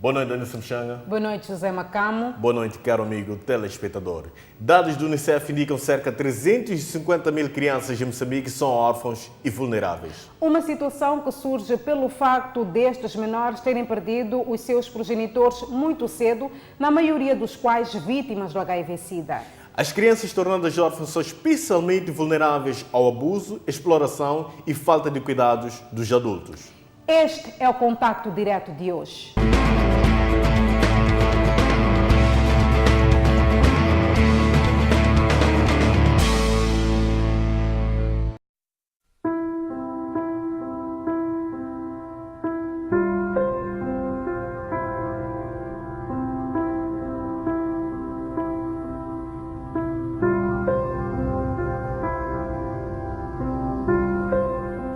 Boa noite, Daniel Mchanga. Boa noite, José Macamo. Boa noite, caro amigo telespectador. Dados do Unicef indicam que cerca de 350 mil crianças em Moçambique são órfãos e vulneráveis. Uma situação que surge pelo facto destes menores terem perdido os seus progenitores muito cedo, na maioria dos quais vítimas do HIV-Sida. As crianças tornadas órfãs são especialmente vulneráveis ao abuso, exploração e falta de cuidados dos adultos. Este é o Contacto Direto de hoje.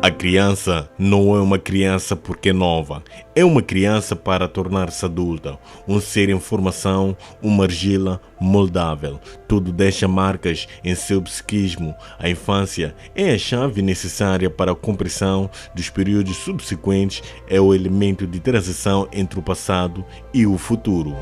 A criança não é uma criança porque é nova, é uma criança para tornar-se adulta, um ser em formação, uma argila moldável. Tudo deixa marcas em seu psiquismo. A infância é a chave necessária para a compreensão dos períodos subsequentes, é o elemento de transição entre o passado e o futuro.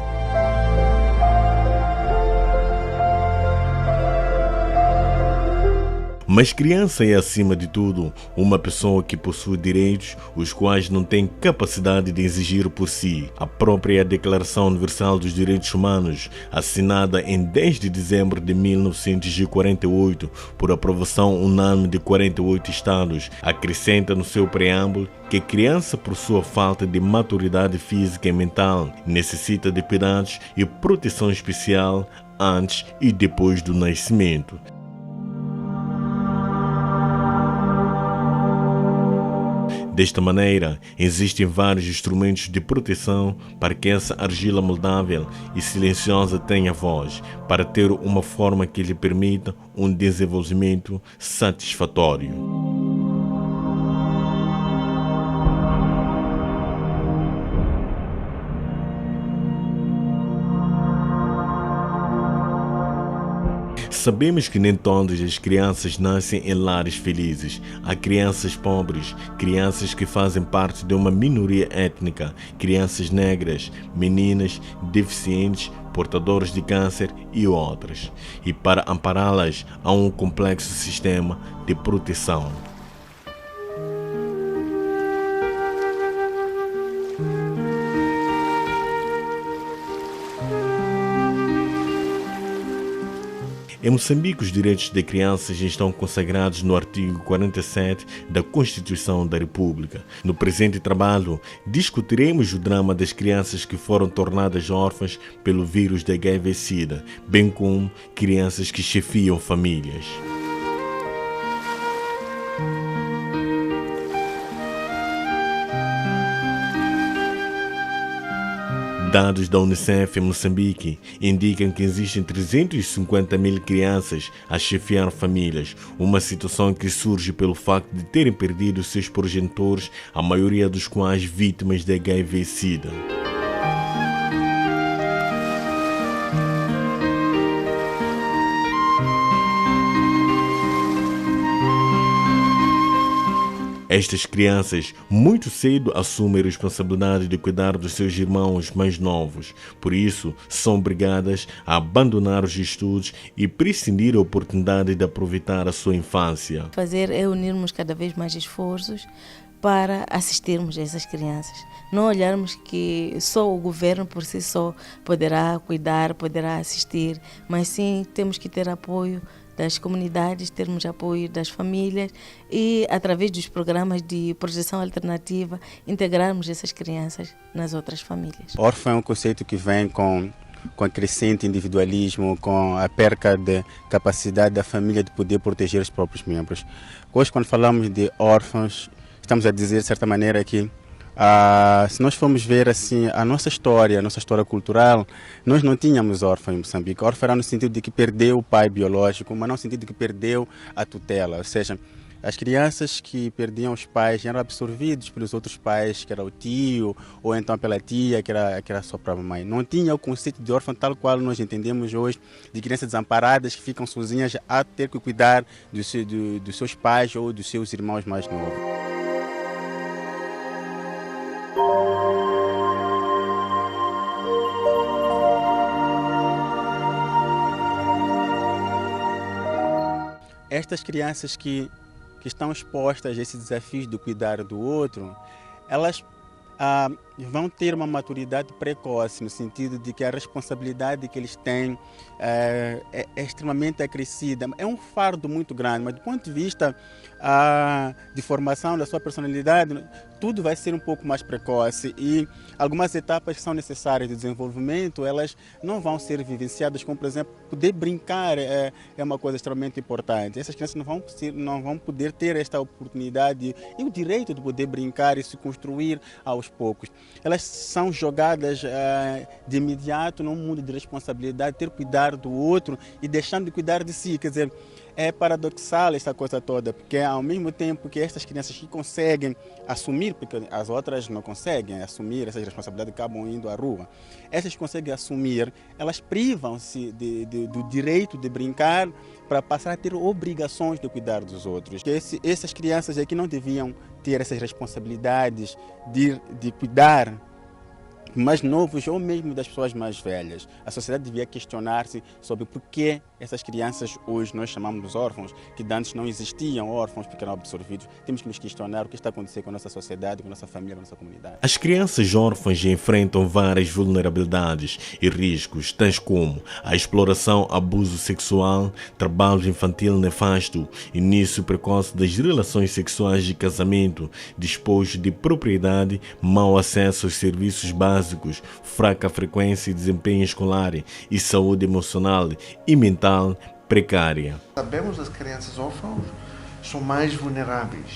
Mas criança é, acima de tudo, uma pessoa que possui direitos, os quais não tem capacidade de exigir por si. A própria Declaração Universal dos Direitos Humanos, assinada em 10 de dezembro de 1948, por aprovação unânime de 48 estados, acrescenta no seu preâmbulo que a criança, por sua falta de maturidade física e mental, necessita de cuidados e proteção especial antes e depois do nascimento. Desta maneira, existem vários instrumentos de proteção para que essa argila moldável e silenciosa tenha voz, para ter uma forma que lhe permita um desenvolvimento satisfatório. Sabemos que nem todas as crianças nascem em lares felizes. Há crianças pobres, crianças que fazem parte de uma minoria étnica, crianças negras, meninas, deficientes, portadores de câncer e outras. E para ampará-las, há um complexo sistema de proteção. Em Moçambique, os direitos de crianças estão consagrados no artigo 47 da Constituição da República. No presente trabalho, discutiremos o drama das crianças que foram tornadas órfãs pelo vírus da HIV-Sida, bem como crianças que chefiam famílias. Dados da Unicef em Moçambique indicam que existem 350 mil crianças a chefiar famílias, uma situação que surge pelo facto de terem perdido seus progenitores, a maioria dos quais vítimas de HIV-Sida. Estas crianças muito cedo assumem a responsabilidade de cuidar dos seus irmãos mais novos. Por isso, são obrigadas a abandonar os estudos e prescindir da oportunidade de aproveitar a sua infância. Fazer é unirmos cada vez mais esforços para assistirmos essas crianças. Não olharmos que só o governo por si só poderá cuidar, poderá assistir, mas sim temos que ter apoio das comunidades, termos apoio das famílias e, através dos programas de proteção alternativa, integrarmos essas crianças nas outras famílias. Órfão é um conceito que vem com a crescente individualismo, com a perca de capacidade da família de poder proteger os próprios membros. Hoje, quando falamos de órfãos, estamos a dizer, de certa maneira, que se nós formos ver assim, a nossa história cultural, nós não tínhamos órfão em Moçambique. Órfão era no sentido de que perdeu o pai biológico, mas não no sentido de que perdeu a tutela. Ou seja, as crianças que perdiam os pais eram absorvidos pelos outros pais, que era o tio, ou então pela tia, que era a sua própria mãe. Não tinha o conceito de órfão tal qual nós entendemos hoje, de crianças desamparadas que ficam sozinhas a ter que cuidar dos seus pais ou dos seus irmãos mais novos. estas crianças que estão expostas a esses desafios de cuidar do outro, elas vão ter uma maturidade precoce, no sentido de que a responsabilidade que eles têm é extremamente acrescida. É um fardo muito grande, mas do ponto de vista de formação da sua personalidade, tudo vai ser um pouco mais precoce e algumas etapas que são necessárias de desenvolvimento, elas não vão ser vivenciadas, como por exemplo, poder brincar é uma coisa extremamente importante. Essas crianças não vão poder ter esta oportunidade e o direito de poder brincar e se construir aos poucos. Elas são jogadas de imediato num mundo de responsabilidade, ter cuidar do outro e deixando de cuidar de si. Quer dizer, é paradoxal essa coisa toda, porque ao mesmo tempo que estas crianças que conseguem assumir, porque as outras não conseguem assumir essas responsabilidades, acabam indo à rua, essas que conseguem assumir, elas privam-se do direito de brincar para passar a ter obrigações de cuidar dos outros. Essas crianças aqui não deviam ter essas responsabilidades de cuidar mais novos ou mesmo das pessoas mais velhas. A sociedade devia questionar-se sobre por que essas crianças hoje nós chamamos de órfãos, que antes não existiam órfãos porque eram absorvidos. Temos que nos questionar o que está acontecendo com a nossa sociedade, com a nossa família, com a nossa comunidade. As crianças órfãs enfrentam várias vulnerabilidades e riscos, tais como a exploração, abuso sexual, trabalho infantil nefasto, início precoce das relações sexuais de casamento, despojo de propriedade, mau acesso aos serviços básicos, fraca frequência e desempenho escolar e saúde emocional e mental precária. Sabemos que as crianças órfãs são mais vulneráveis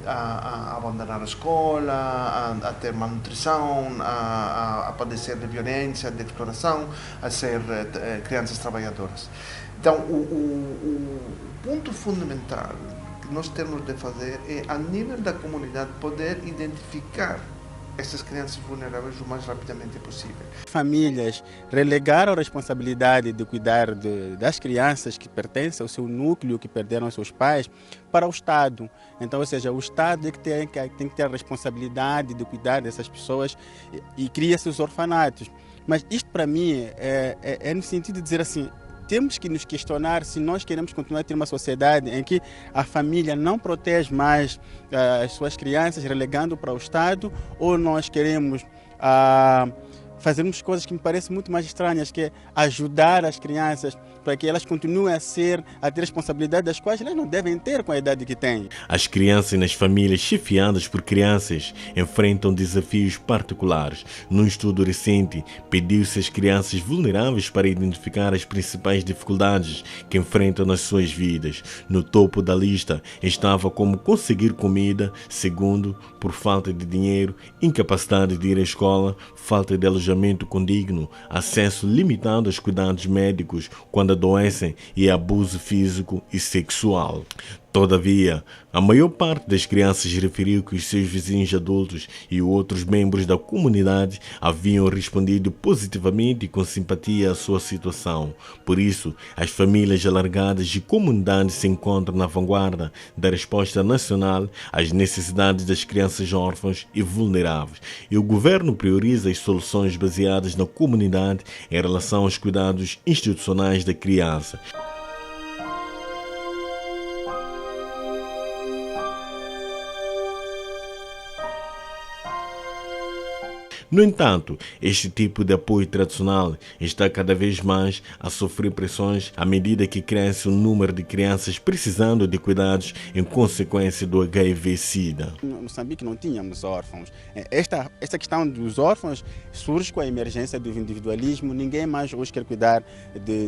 a abandonar a escola, a ter malnutrição, a padecer de violência, de exploração, a ser crianças trabalhadoras. Então, o ponto fundamental que nós temos de fazer é, a nível da comunidade, poder identificar essas crianças vulneráveis o mais rapidamente possível. Famílias relegaram a responsabilidade de cuidar das crianças que pertencem ao seu núcleo, que perderam seus pais, para o Estado. Então, ou seja, o Estado é que tem que ter a responsabilidade de cuidar dessas pessoas e cria-se os orfanatos. Mas isto, para mim, é no sentido de dizer assim, temos que nos questionar se nós queremos continuar a ter uma sociedade em que a família não protege mais as suas crianças, relegando para o Estado, ou nós queremos fazermos coisas que me parecem muito mais estranhas, que é ajudar as crianças para que elas continuem a ter responsabilidade das quais elas não devem ter com a idade que têm. As crianças nas famílias chefiadas por crianças enfrentam desafios particulares. Num estudo recente, pediu-se às crianças vulneráveis para identificar as principais dificuldades que enfrentam nas suas vidas. No topo da lista estava como conseguir comida, segundo, por falta de dinheiro, incapacidade de ir à escola, falta de alojamento condigno, acesso limitado aos cuidados médicos quando adoecem e abuso físico e sexual. Todavia, a maior parte das crianças referiu que os seus vizinhos adultos e outros membros da comunidade haviam respondido positivamente e com simpatia à sua situação. Por isso, as famílias alargadas e comunidades se encontram na vanguarda da resposta nacional às necessidades das crianças órfãs e vulneráveis. E o governo prioriza as soluções baseadas na comunidade em relação aos cuidados institucionais da criança. No entanto, este tipo de apoio tradicional está cada vez mais a sofrer pressões à medida que cresce o número de crianças precisando de cuidados em consequência do HIV-Sida. No Moçambique não tínhamos órfãos. Esta questão dos órfãos surge com a emergência do individualismo. Ninguém mais hoje quer cuidar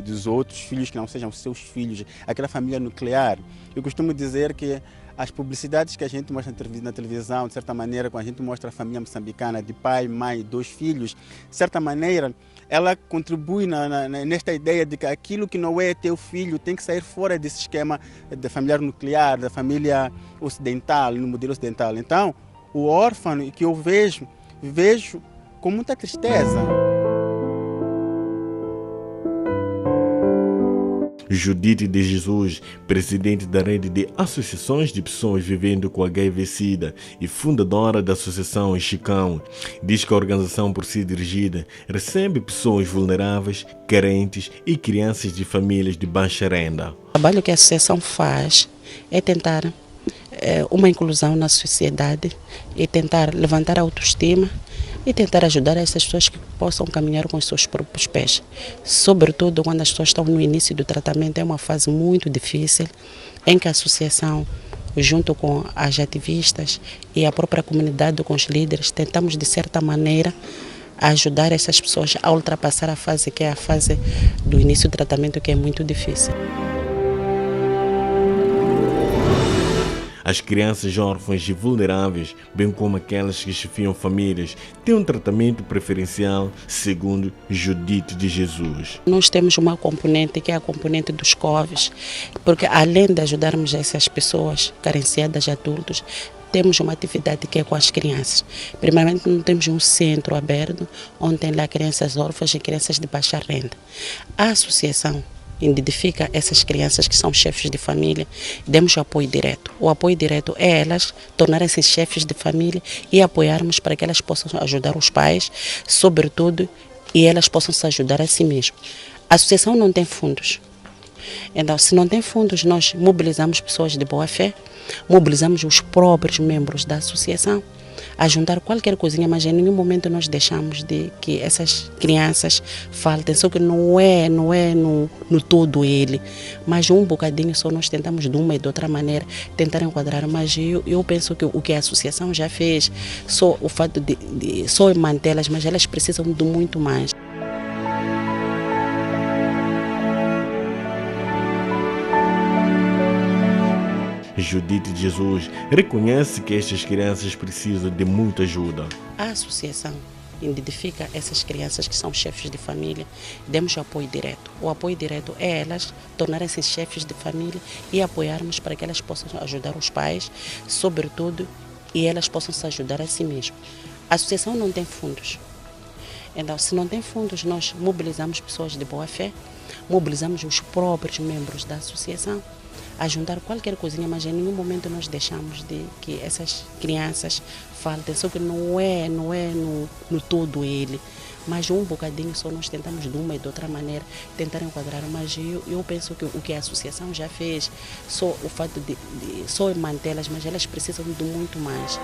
dos outros filhos que não sejam os seus filhos, aquela família nuclear. Eu costumo dizer que as publicidades que a gente mostra na televisão, de certa maneira, quando a gente mostra a família moçambicana de pai, mãe, 2 filhos, de certa maneira, ela contribui nesta ideia de que aquilo que não é teu filho tem que sair fora desse esquema da família nuclear, da família ocidental, no modelo ocidental. Então, o órfão que eu vejo com muita tristeza. Judite de Jesus, presidente da rede de associações de pessoas vivendo com HIV/SIDA e fundadora da Associação Chicão, diz que a organização por si dirigida recebe pessoas vulneráveis, carentes e crianças de famílias de baixa renda. O trabalho que a associação faz é tentar uma inclusão na sociedade e tentar levantar a autoestima e tentar ajudar essas pessoas que possam caminhar com os seus próprios pés. Sobretudo quando as pessoas estão no início do tratamento, é uma fase muito difícil em que a associação, junto com as ativistas e a própria comunidade, com os líderes, tentamos de certa maneira ajudar essas pessoas a ultrapassar a fase que é a fase do início do tratamento, que é muito difícil. As crianças órfãs e vulneráveis, bem como aquelas que chefiam famílias, têm um tratamento preferencial, segundo Judite de Jesus. Nós temos uma componente que é a componente dos COVs, porque além de ajudarmos essas pessoas carenciadas de adultos, temos uma atividade que é com as crianças. Primeiramente, nós temos um centro aberto, onde tem lá crianças órfãs e crianças de baixa renda. A associação identifica essas crianças que são chefes de família, demos o apoio direto. O apoio direto é elas tornarem-se chefes de família e apoiarmos para que elas possam ajudar os pais, sobretudo, e elas possam se ajudar a si mesmas. A associação não tem fundos. Então, se não tem fundos, nós mobilizamos pessoas de boa fé, mobilizamos os próprios membros da associação a juntar qualquer coisinha, mas em nenhum momento nós deixamos de que essas crianças faltem, só que não é no todo ele, mas um bocadinho só nós tentamos de uma e de outra maneira tentar enquadrar, mas eu penso que o que a associação já fez, só o fato de só mantê-las, mas elas precisam de muito mais. Judite de Jesus reconhece que estas crianças precisam de muita ajuda. A associação identifica essas crianças que são chefes de família, demos o apoio direto. O apoio direto é elas tornarem-se chefes de família e apoiarmos para que elas possam ajudar os pais, sobretudo, e elas possam se ajudar a si mesmas. A associação não tem fundos. Então, se não tem fundos, nós mobilizamos pessoas de boa fé, mobilizamos os próprios membros da associação a juntar qualquer coisinha, mas em nenhum momento nós deixamos de que essas crianças faltem, só que não é no todo ele, mas um bocadinho só nós tentamos de uma e de outra maneira tentar enquadrar, mas eu penso que o que a associação já fez, só o fato de só mantê-las, mas elas precisam de muito mais.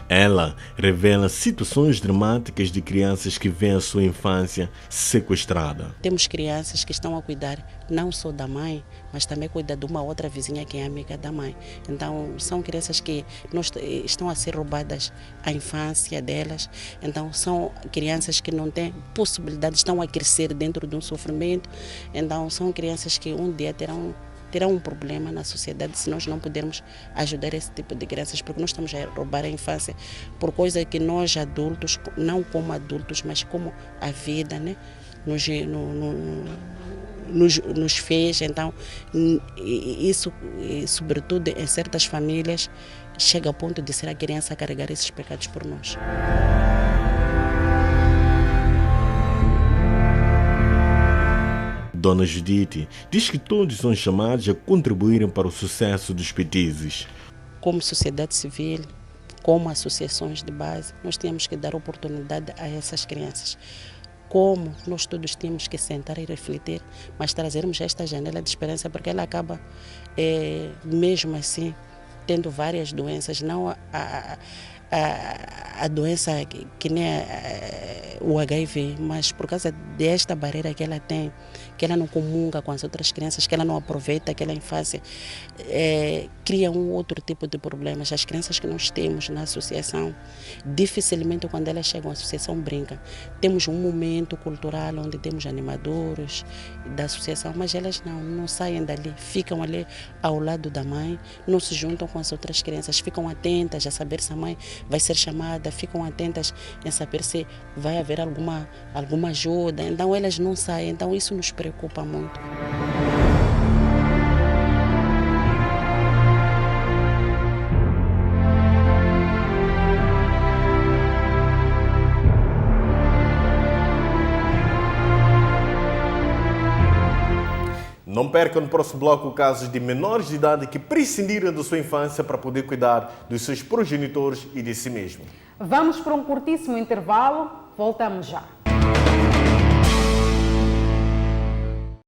Ela revela situações dramáticas de crianças que vêem a sua infância sequestrada. Temos crianças que estão a cuidar não só da mãe, mas também cuidar de uma outra vizinha que é amiga da mãe. Então, são crianças que estão a ser roubadas a infância delas. Então, são crianças que não têm possibilidade, estão a crescer dentro de um sofrimento. Então, são crianças que um dia terão um problema na sociedade se nós não pudermos ajudar esse tipo de crianças, porque nós estamos a roubar a infância por coisa que nós adultos, não como adultos, mas como a vida, né, nos fez. Então, isso, sobretudo em certas famílias, chega ao ponto de ser a criança a carregar esses pecados por nós. Dona Judite diz que todos são chamados a contribuírem para o sucesso dos petizes. Como sociedade civil, como associações de base, nós temos que dar oportunidade a essas crianças. Como nós todos temos que sentar e refletir, mas trazermos esta janela de esperança, porque ela acaba, mesmo assim, tendo várias doenças, não a doença que nem o HIV, mas por causa desta barreira que ela tem, que ela não comunga com as outras crianças, que ela não aproveita aquela infância, cria um outro tipo de problemas. As crianças que nós temos na associação, dificilmente quando elas chegam à associação brincam. Temos um momento cultural onde temos animadores da associação, mas elas não saem dali, ficam ali ao lado da mãe, não se juntam com as outras crianças, ficam atentas a saber se a mãe vai ser chamada, ficam atentas em saber se vai haver alguma ajuda. Então elas não saem, então isso nos preocupa muito. Não perca no próximo bloco casos de menores de idade que prescindiram da sua infância para poder cuidar dos seus progenitores e de si mesmo. Vamos para um curtíssimo intervalo, voltamos já.